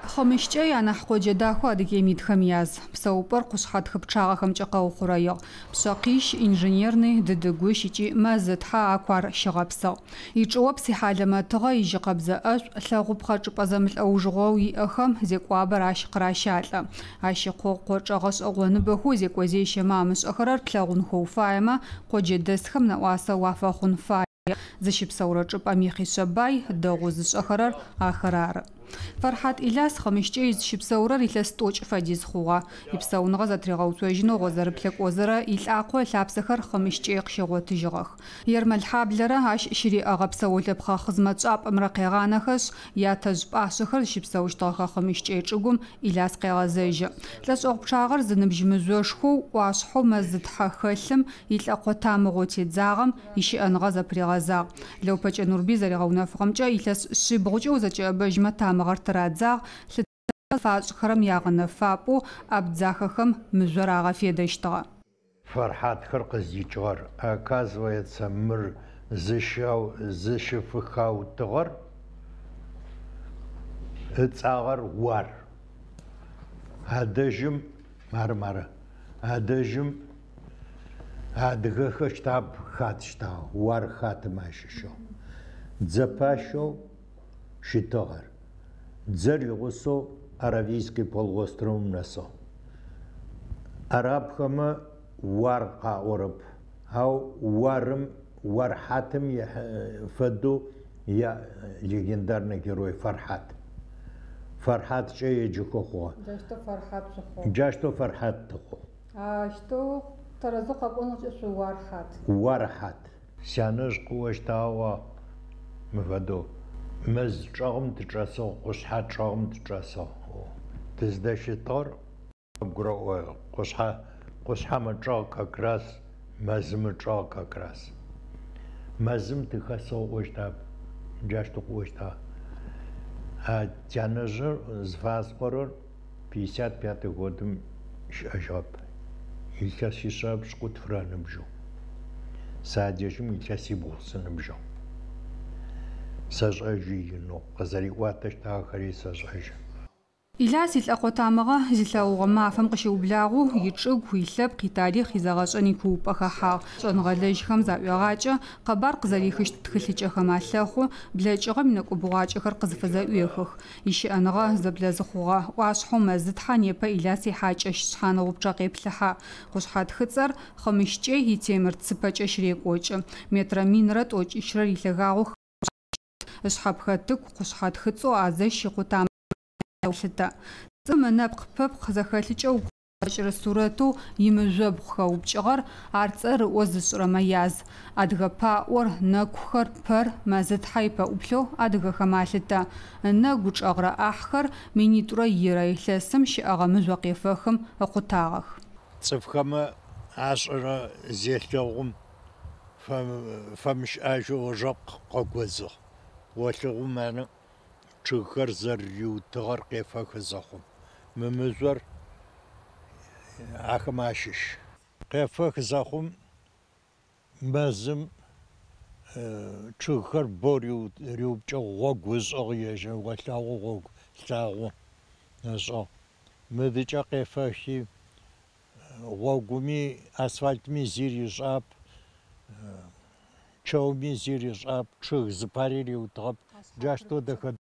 خمشتي أنا حقوج داخو أدقيميت خمياز بسوبر قصحات خبشاغ خمجقا وخرايا بساقيش إنجنيرني ددقوش يجي مازد حا أكوار شغابسا يجواب سيحالما تغايج قبزا ثاغوب خاج بازامل أوجغوي أخم زيكوابر عاشق راشالا عاشقو قوش أغس أغوان بهو زيكوزي شمامس أخرار تلاغون خوفايما قوج دستخم نواسا وافاخون فايا زشب سورة جب أميخي شباي داغوزش أخرار آخرار فرحات إلاس خمشتي شب سورة ريلاس توج فاديز خوا يبسون غزة تريغوتوجنو غزر بلك وزرا إلأقوى لابسخر خمشتي قشغو تجغخ يرمل حابلرا هاش شري أغب سول بخا خزمت شاب أمرقي غانخش يا تجب أشخر شب سوش طاقة خمشتي جغم إلاس قيغازيج لاس أغبشاغر زنبج مزوشخو واشحو مزد حخلم يلأقوى تامغوتي تزاغم يشي أنغزة بريغازا لو بج نوربي زري غونا فغمجا إلاس شبغجو زجا بجمة مغرترادزاغ لتفاج خرم ياغن فابو أبدزاخخم مجراغ في دشتا فرحات خرق زيجار оказывается мир зашифхау тгар ыцагар вар адежим мармара адежим адгэх штаб хатшта вар хатмашшо дзапашо шитогар Дзерюсо Аравийский полуостров насо. Арабхама варqa ораб. Ау варым вархатым я фаду я легендарный герой Фархат. Фархат чей джухохо. Да что Фархат джухо. Да что Фархат тухо. А что таразуха он что вархат. Вархат. Сянаж куаштава мваду. مز جام تجسا قشحة جام تجسا تزدش تار قرأ قشحة مجا كراس مزم جا كراس مزم تخسا وشتا جاشت وشتا جانجر زفاز قرر 55 годом شاب إلكاس شاب شقوت فران بجو ساديشم إلكاس يبغسن بجو سجاجي نو قزري واتش تاخري سجاج إلاس الأقوتامغة زلاو غما فم قشو بلاغو يتشق ويلب قتاليخ يزغاشني كوب أخاحا شنغلج خمزة يغاجة قبار قزري خشت تخليج خمالخو بلاجغ منك وبغاج خر قزفزا يخخ يشي أنغا زبلازخوغا واشحو مزد حانيبا إلاسي حاج أشحان وبجاقي بلحا قشحات خطر خمشتي هيتيمر تسباج أشريك وج متر مينرات وج إشراري لغاغو أصحاب خاتك قصحات خطو عزيش قطام وشتا ثم نبق ببق زخالج أو قشر صورته يمجب خوب شغر عرضر وزش رمياز أدغ باور نكخر بر مازد حيبا وبلو أدغ خمالتا نجوج أغرى أحخر مني تريري لسم شأغ مزوقي فخم قطاغ صفخم عشرة زيتلغم فمش أجو رق قوزه وشغمانه شكر زريو تغر كيفا خزاخم ممزور أخماشش كيفا خزاخم مازم شكر بوريو ريوب جو وغوز أغيجا وشاغو غوغ شاغو نزا مذجا كيفا شي غوغومي أسفلت مي زيري جاب شومي زيري جاب شغ زباريلي وطغب جاشتو دخل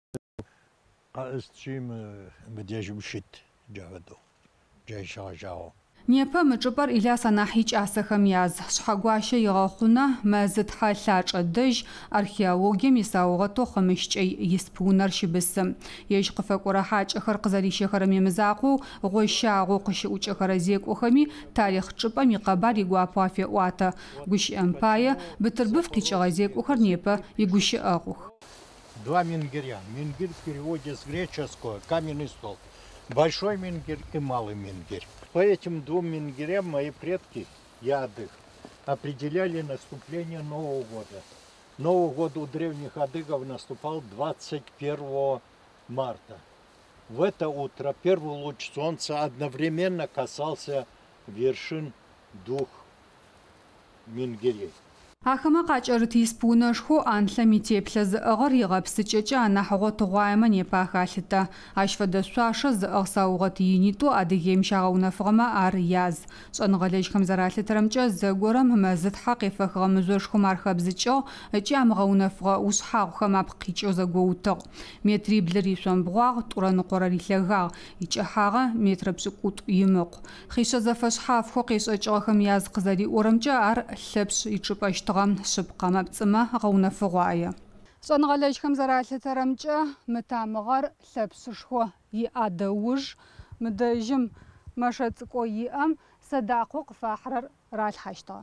قاستشيم مدياجم شت جاودو جاي شاجاو نيبا مجبر إلاس ناحيج أسخم ياز شحقواشي يغاخونا مازد حالات الدج أرخيولوجي مساوغتو خمشتي يسبونر شبسم يشقفك وراحاج أخر قزالي شخر ميمزاقو غوشاغو قشوش أخر زيك وخمي تاريخ جبا ميقاباري غوابوافي واتا غوش أمبايا بتربفقي شغازيك وخر نيبا يغوش أغوخ Два мингиря. Мингир в переводе с греческого каменный стол. Большой мингир и малый мингир. По этим двум мингирям мои предки, яды, определяли наступление Нового года. Новый год у древних адыгов наступал 21 марта. В это утро первый луч солнца одновременно касался вершин двух мингирей. Ахэмэ къакӏэрыт испунэшхо анлъэм итеплъэ зыӏыгъэр игъэпсыкӏэкӏэ анахьыгъо тыгъуаемэ непэ ахалъытэ. Ащ фэдэ шъуашэ зыӏыгъ саугъэт инитӏу Адыгеим щагъэунэфыгъэмэ ар яз. Шӏэныгъэлэжьхэм зэралъытырэмкӏэ зэгорэм мэзытхьэ къефэхыгъэ мыжъошхом ар хэбзыкӏыгъ ыкӏи амыгъэунэфыгъэ ушъхьагъухэм апкъикӏэу зэгоутыгъ. Метриблыр ишъомбгъуагъ, тӏурэ-ныкъорэр илъэгагъ, икӏыхьагъэ метрэ пшӏыкӏутӏу имыкъу. Хъишъэ зэфэшъхьафхо къешӏэкӏыгъэхэм яз къызэриӏорэмкӏэ ар лъэпшъ ичӏыпӏэщтыгъэ шъыпкъэмэ пцӏымэ гъэунэфыгъуае. Шӏэныгъэлэжьхэм зэралъытырэмкӏэ мытамыгъэр лъэпшъышхо иӏадеуж, мыдэжьым мэшэ цӏыкӏо иӏэм сэдакъо къыфахьырэр ралъхьэщтыгъэ.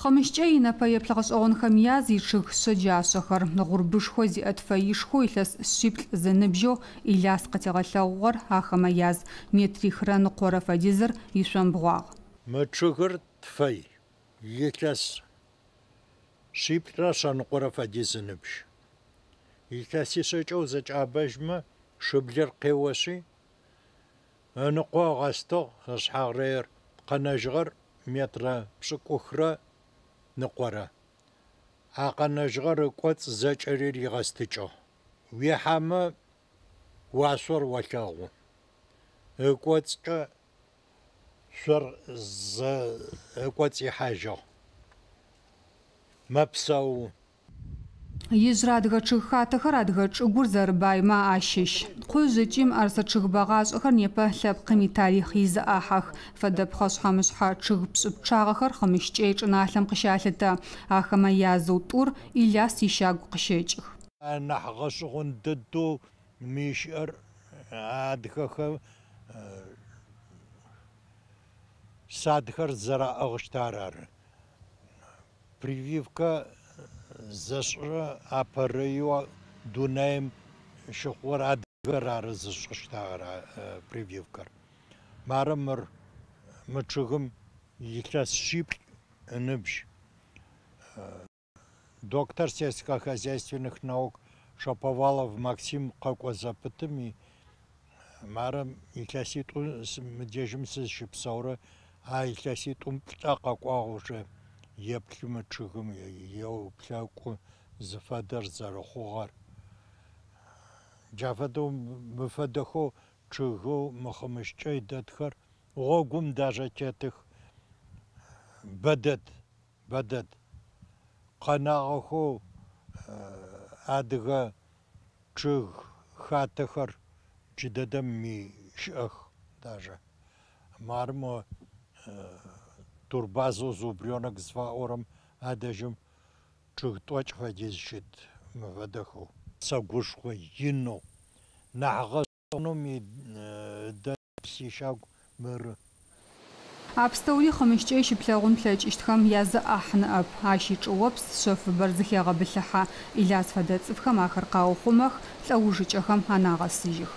Хъымышкӏэ инэпэ еплъыгъэ-шӏэгъонхэм яз ичъыг шъэджашъэхэр, гъурбышхо зиӏэ тфэишхо илъэс шъиплӏ зэныбжьэу Илъяс къытегъэлъэгъугъэр ахэмэ яз. Метрихрэ-ныкъорэ фэдизыр ишъомбгъуагъ. Мы чъыгыр тфэй. Илъэс шъиплӏрэ шъэныкъорэ фэдиз зыныбжь. Илъэсишъэкӏэу зэкӏабэжьмэ шъыблыр къеошъи, ныкъо гъэстыгъ ышъхьагърэер къэнэжьыгъэр метрэ пшӏыкӏухрэ ныкъорэ. А къэнэжьыгъэр ыкӏоцӏ зэкӏэри ригъэстыкӏыгъ. Уихьамэ уашъор олъэгъу. Ыкӏоцӏкӏэ шъор ыкӏоцӏ ихьажьыгъ. Мэпсэу. Ижрэ адыгэ чъыг хатэхэр адыгэ чӏыгур зэрыбаймэ ащыщ. Къужъ ыкӏи мыӏэрысэ чъыг бэгъашӏэхэр непэ лъэпкъым итарихъ изыӏахьэх. Фэдэ пхъэшъхьэ-мышъхьэ чъыг пшӏы-пчъагъэхэр хъымышкӏэ ичӏыналъэм къыщалъытэ. Ахэмэ языу тӏур Илъяс ищагу къыщекӏых. Нахь гъэшӏэгъон дэдэу мишӏэр адыгэхэм садхэр зэраӏыгъыщтыр ары. Прививка зэшӏырэ апэрэеу дунаим щыхъугъэр адыгэр ары зышӏыщтыр прививкэр. Мары мы чъыгым илъэс шъиплӏ ыныбжь. Доктор сельскохозяйственных наук Шаповалов Максим къэкӏо зэпытыми, мары илъэситӏу мыдежьым сызыщыпсэурэ а илъэситӏум плӏэ къэкӏуагъ уже еплъы мы чъыгым еуплъэкӏу зыфэдэр зэрыхъугъэр. Джафэдэу мыфэдэхэу чъыгэу мыхъымышкӏэ идэтхэр гъогум даже тетых. Бэдэд. Къэнагъэхэу адыгэ чъыг хатэхэр джыдэдэм мишӏэх даже. Мармэ турбазэу зубрёнок зыфаӏорэм адэжьым чъыг тӏокӏ фэдиз щыт мыфэдэхэу. Сэгушхо инэу нахь гъэшӏэгъонэу дэд сищагу мыры. Апстэури хъымышкӏэ ищыплъэгъун плъэкӏыщтхэм языӏахь ныӏэп. Ащ ичӏыопс шъэфыбэр зыхегъэбылъыхьэ. Илъяс фэдэ цӏыфхэм ахэр къаухъумэх, лӏэужыкӏэхэм анагъэсыжьых.